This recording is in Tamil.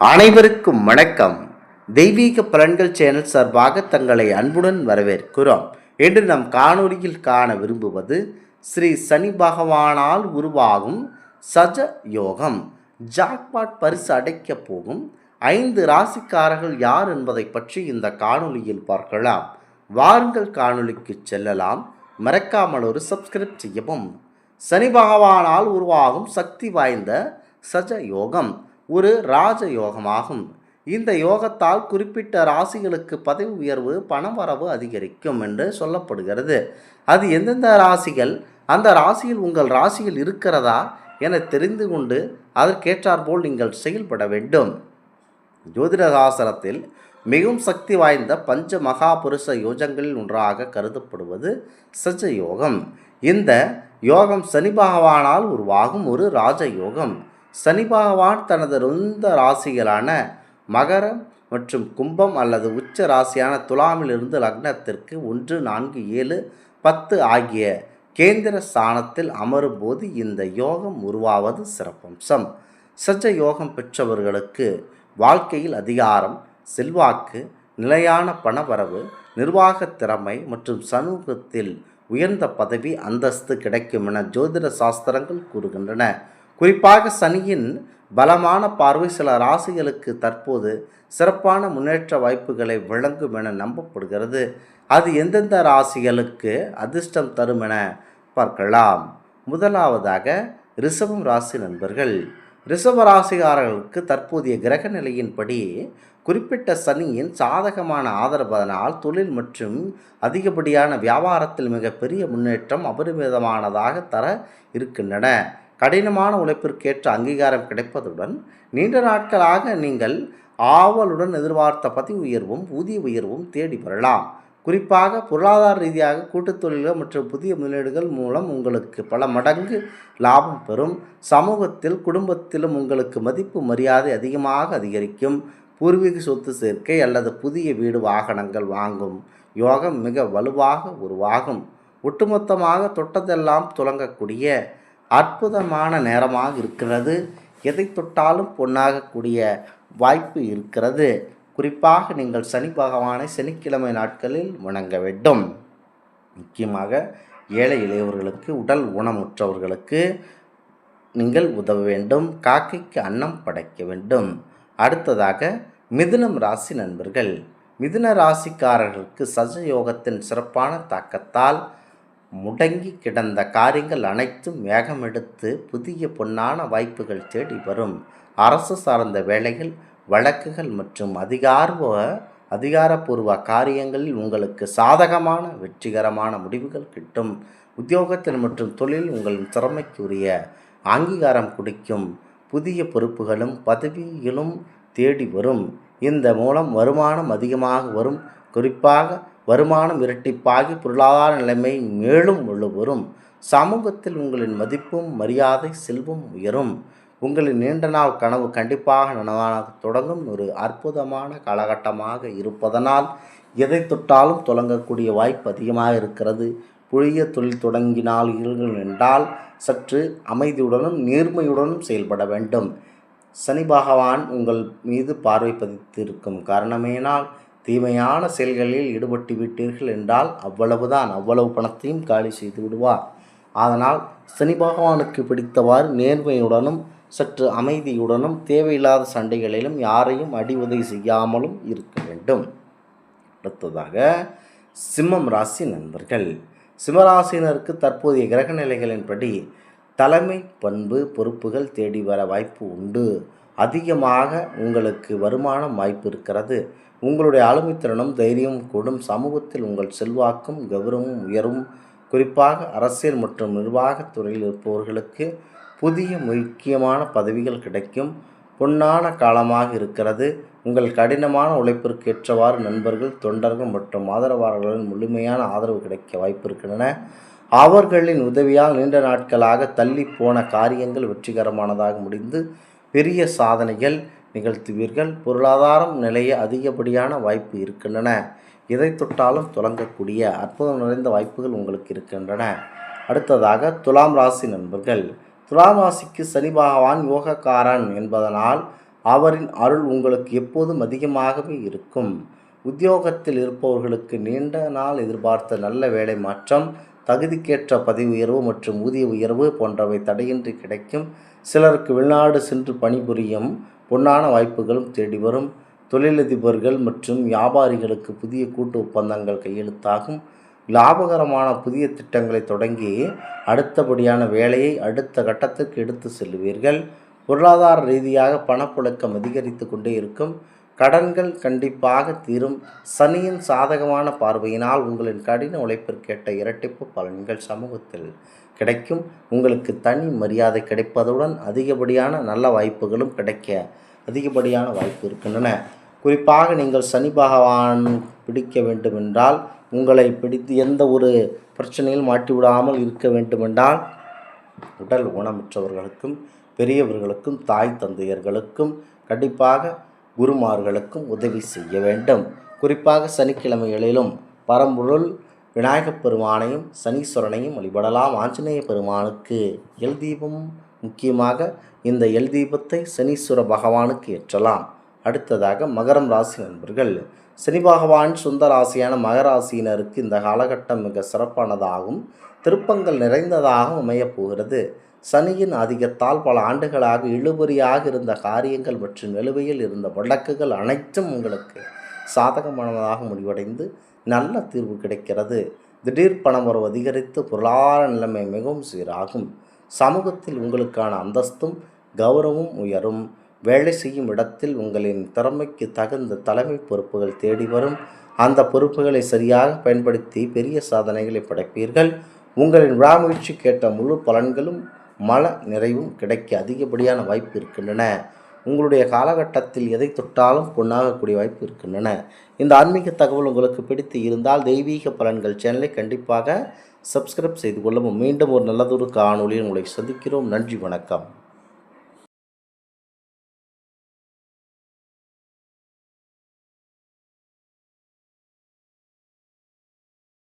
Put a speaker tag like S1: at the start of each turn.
S1: அனைவருக்கும் வணக்கம். தெய்வீக பலன்கள் சேனல் சார்பாக தங்களை அன்புடன் வரவேற்கிறோம். இன்று நம் காணொளியில் காண விரும்புவது ஸ்ரீ சனி பகவானால் உருவாகும் சஜ யோகம். ஜாக்பாட் பரிசு அடைக்கப் போகும் 5 ராசிக்காரர்கள் யார் என்பதை பற்றி இந்த காணொளியில் பார்க்கலாம். வாருங்கள் காணொளிக்கு செல்லலாம். மறக்காமல் ஒரு சப்ஸ்கிரைப் செய்யவும். சனி பகவானால் உருவாகும் சக்தி வாய்ந்த சஜ யோகம் ஒரு ராஜ யோகமாகும். இந்த யோகத்தால் குறிப்பிட்ட ராசிகளுக்கு பதவி உயர்வு, பணவரவு அதிகரிக்கும் என்று சொல்லப்படுகிறது. அது எந்தெந்த ராசிகள், அந்த ராசியில் உங்கள் ராசியில் இருக்கிறதா என தெரிந்து கொண்டு அதற்கேற்றாற்போல் நீங்கள் செயல்பட வேண்டும். ஜோதிட சாஸ்திரத்தில் மிகவும் சக்தி வாய்ந்த பஞ்ச மகாபுருஷ யோகங்களில் ஒன்றாக கருதப்படுவது சஜ யோகம். இந்த யோகம் சனி பகவானால் உருவாகும் ஒரு ராஜ யோகம். சனி பகவான் தனது சொந்த ராசிகளான மகரம் மற்றும் கும்பம் அல்லது உச்ச ராசியான துலாமிலிருந்து லக்னத்திற்கு 1, 4, 7, 10 ஆகிய கேந்திர ஸ்தானத்தில் அமரும் போது இந்த யோகம் உருவாவது சிறப்பம்சம். சஜ யோகம் பெற்றவர்களுக்கு வாழ்க்கையில் அதிகாரம், செல்வாக்கு, நிலையான பணவரவு, நிர்வாக திறமை மற்றும் சமூகத்தில் உயர்ந்த பதவி அந்தஸ்து கிடைக்கும் என ஜோதிட சாஸ்திரங்கள் கூறுகின்றன. குறிப்பாக சனியின் பலமான பார்வை சில ராசிகளுக்கு தற்போது சிறப்பான முன்னேற்ற வாய்ப்புகளை வழங்கும் என நம்பப்படுகிறது. அது எந்தெந்த ராசிகளுக்கு அதிர்ஷ்டம் தரும் என பார்க்கலாம். முதலாவதாக ரிஷபம் ராசி நண்பர்கள். ரிஷப ராசிகாரர்களுக்கு தற்போதைய கிரக நிலையின்படி குறிப்பிட்ட சனியின் சாதகமான ஆதரவதனால் தொழில் மற்றும் அதிகப்படியான வியாபாரத்தில் மிகப்பெரிய முன்னேற்றம் அபரிமிதமானதாக தர இருக்கின்றன. கடினமான உழைப்பிற்கேற்ற அங்கீகாரம் கிடைப்பதுடன் நீண்ட நாட்களாக நீங்கள் ஆவலுடன் எதிர்பார்த்த பதவி உயர்வும் ஊதிய உயர்வும் தேடி வரலாம். குறிப்பாக பொருளாதார ரீதியாக கூட்டுத் தொழில்கள் மற்றும் புதிய முதலீடுகள் மூலம் உங்களுக்கு பல மடங்கு லாபம் பெறும். சமூகத்தில் குடும்பத்திலும் உங்களுக்கு மதிப்பு மரியாதை அதிகமாக அதிகரிக்கும். பூர்வீக சொத்து சேர்க்கை அல்லது புதிய வீடு வாகனங்கள் வாங்கும் யோகம் மிக வலுவாக உருவாகும். ஒட்டுமொத்தமாக தொட்டதெல்லாம் துலங்கக்கூடிய அற்புதமான நேரமாக இருக்கிறது. எதை தொட்டாலும் பொன்னாகக்கூடிய வாய்ப்பு இருக்கிறது. குறிப்பாக நீங்கள் சனி பகவானை சனிக்கிழமை நாட்களில் வணங்க வேண்டும். முக்கியமாக ஏழை இளையவர்களுக்கு, உடல் ஊனமுற்றவர்களுக்கு நீங்கள் உதவ வேண்டும். காக்கைக்கு அன்னம் படைக்க வேண்டும். அடுத்ததாக மிதுனம் ராசி நண்பர்கள். மிதுன ராசிக்காரர்களுக்கு சஜயோகத்தின் சிறப்பான தாக்கத்தால் முடங்கி கிடந்த காரியங்கள் அனைத்தும் வேகமெடுத்து புதிய பொன்னான வாய்ப்புகள் தேடி வரும். அரசு சார்ந்த வேலைகள், வழக்குகள் மற்றும் அதிகாரப்பூர்வ காரியங்களில் உங்களுக்கு சாதகமான வெற்றிகரமான முடிவுகள் கிட்டும். உத்தியோகத்தில் மற்றும் தொழில் உங்களின் திறமைக்குரிய அங்கீகாரம் கொடுக்கும். புதிய பொறுப்புகளும் பதவிகளும் தேடி வரும். இந்த மூலம் வருமானம் அதிகமாக வரும். குறிப்பாக வருமானம் இரட்டிப்பாகி பொருளாதார நிலைமை மேலும் வலுவரும். சமூகத்தில் உங்களின் மதிப்பும் மரியாதை செல்வம் உயரும். உங்களின் நீண்ட நாள் கனவு கண்டிப்பாக நனவாக தொடங்கும் ஒரு அற்புதமான காலகட்டமாக இருப்பதனால் எதை தொட்டாலும் தொடங்கக்கூடிய வாய்ப்பு அதிகமாக இருக்கிறது. புதிய தொழில் தொடங்கினார்கள் என்றால் சற்று அமைதியுடனும் நேர்மையுடனும் செயல்பட வேண்டும். சனி பகவான் உங்கள் மீது பார்வை பதித்திருக்கும் காரணமேனால் தீமையான செயல்களில் ஈடுபட்டு விட்டீர்கள் என்றால் அவ்வளவு பணத்தையும் காலி செய்து விடுவார். அதனால் சனி பகவானுக்கு பிடித்தவாறு நேர்மையுடனும் சற்று அமைதியுடனும் தேவையில்லாத சண்டைகளிலும் யாரையும் அடிவுதை செய்யாமலும் இருக்க வேண்டும். அடுத்ததாக சிம்மம் ராசி நண்பர்கள். சிம்மராசினருக்கு தற்போதைய கிரக நிலைகளின்படி தலைமை பண்பு பொறுப்புகள் தேடி வர வாய்ப்பு உண்டு. அதிகமாக உங்களுக்கு வருமானம் வாய்ப்பு இருக்கிறது. உங்களுடைய ஆளுமைத்திறனும் தைரியமும் கூடும். சமூகத்தில் உங்கள் செல்வாக்கும் கௌரவமும் உயரும். குறிப்பாக அரசியல் மற்றும் நிர்வாகத் துறையில் இருப்பவர்களுக்கு புதிய முக்கியமான பதவிகள் கிடைக்கும். பொன்னான காலமாக இருக்கிறது. உங்கள் கடினமான உழைப்பிற்கு ஏற்றவாறு நண்பர்கள், தொண்டர்கள் மற்றும் ஆதரவாளர்களின் முழுமையான ஆதரவு கிடைக்க வாய்ப்பு இருக்கின்றன. அவர்களின் உதவியால் நீண்ட நாட்களாக தள்ளி போன காரியங்கள் வெற்றிகரமானதாக முடிந்து பெரிய சாதனைகள் நிகழ்த்துவீர்கள். பொருளாதாரம் நிலைய அதிகப்படியான வாய்ப்பு இருக்கின்றன. எதை தொட்டாலும் தொடங்கக்கூடிய அற்புதம் நிறைந்த வாய்ப்புகள் உங்களுக்கு இருக்கின்றன. அடுத்ததாக துலாம் ராசி நண்பர்கள். துலாம் ராசிக்கு சனி பகவான் யோகக்காரன் என்பதனால் அவரின் அருள் உங்களுக்கு எப்போதும் அதிகமாகவே இருக்கும். உத்தியோகத்தில் இருப்பவர்களுக்கு நீண்ட நாள் எதிர்பார்த்த நல்ல வேலை மாற்றம், தகுதிக்கேற்ற பதவி உயர்வு மற்றும் ஊதிய உயர்வு போன்றவை தடையின்றி கிடைக்கும். சிலருக்கு வெளிநாடு சென்று பணிபுரியும் பொன்னான வாய்ப்புகளும் தேடி வரும். தொழிலதிபர்கள் மற்றும் வியாபாரிகளுக்கு புதிய கூட்டு ஒப்பந்தங்கள் கையெழுத்தாகும். லாபகரமான புதிய திட்டங்களை தொடங்கி அடுத்தபடியான வேலையை அடுத்த கட்டத்திற்கு எடுத்து செல்லுவீர்கள். பொருளாதார ரீதியாக பணப்புழக்கம் அதிகரித்து கொண்டே இருக்கும். கடன்கள் கண்டிப்பாக தீரும். சனியின் சாதகமான பார்வையினால் உங்களின் கடின உழைப்பிற்கேற்ற இரட்டிப்பு பலன்கள் சமூகத்தில் கிடைக்கும். உங்களுக்கு தனி மரியாதை கிடைப்பதுடன் அதிகப்படியான நல்ல வாய்ப்புகளும் கிடைக்க அதிகப்படியான வாய்ப்பு இருக்கின்றன. குறிப்பாக நீங்கள் சனி பகவான் பிடிக்க வேண்டுமென்றால், உங்களை பிடித்து எந்த ஒரு பிரச்சனையில் மாட்டிவிடாமல் இருக்க வேண்டுமென்றால், உடல் ஊனமுற்றவர்களுக்கும் பெரியவர்களுக்கும் தாய் தந்தையர்களுக்கும் கண்டிப்பாக குருமார்களுக்கும் உதவி செய்ய வேண்டும். குறிப்பாக சனிக்கிழமைகளிலும் பரம்பொருள் விநாயகப் பெருமானையும் சனீஸ்வரனையும் வழிபடலாம். ஆஞ்சநேய பெருமானுக்கு எல் தீபம், முக்கியமாக இந்த எல் தீபத்தை சனீஸ்வர பகவானுக்கு ஏற்றலாம். அடுத்ததாக மகரம் ராசி நண்பர்கள். சனி பகவான் சொந்த ராசியான மகராசியினருக்கு இந்த காலகட்டம் மிக சிறப்பானதாகவும் திருப்பங்கள் நிறைந்ததாகவும் அமையப்போகிறது. சனியின் ஆதிக்கத்தால் பல ஆண்டுகளாக இழுபறியாக இருந்த காரியங்கள் மற்றும் நிலுவையில் இருந்த வழக்குகள் அனைத்தும் உங்களுக்கு சாதகமானதாக முடிவடைந்து நல்ல தீர்வு கிடைக்கிறது. திடீர் பணவரவு அதிகரித்து பொருளாதார நிலைமை மிகவும் சீராகும். சமூகத்தில் உங்களுக்கான அந்தஸ்தும் கௌரவமும் உயரும். வேலை செய்யும் இடத்தில் உங்களின் திறமைக்கு தகுந்த தலைமை பொறுப்புகள் தேடி வரும். அந்த பொறுப்புகளை சரியாக பயன்படுத்தி பெரிய சாதனைகளை படைப்பீர்கள். உங்களின் விடாமுயற்சிக்கேற்ற முழு பலன்களும் மன நிறைவும் கிடைக்க அதிகப்படியான வாய்ப்பு இருக்கின்றன. உங்களுடைய காலகட்டத்தில் எதை தொட்டாலும் பொன்னாகக்கூடிய வாய்ப்பு இருக்கின்றன. இந்த ஆன்மீக தகவல் உங்களுக்கு பிடித்து இருந்தால் தெய்வீக பலன்கள் சேனலை கண்டிப்பாக சப்ஸ்கிரைப் செய்து கொள்ளவும். மீண்டும் ஒரு நல்லதொரு காணொளியில் உங்களை சந்திக்கிறோம். நன்றி, வணக்கம்.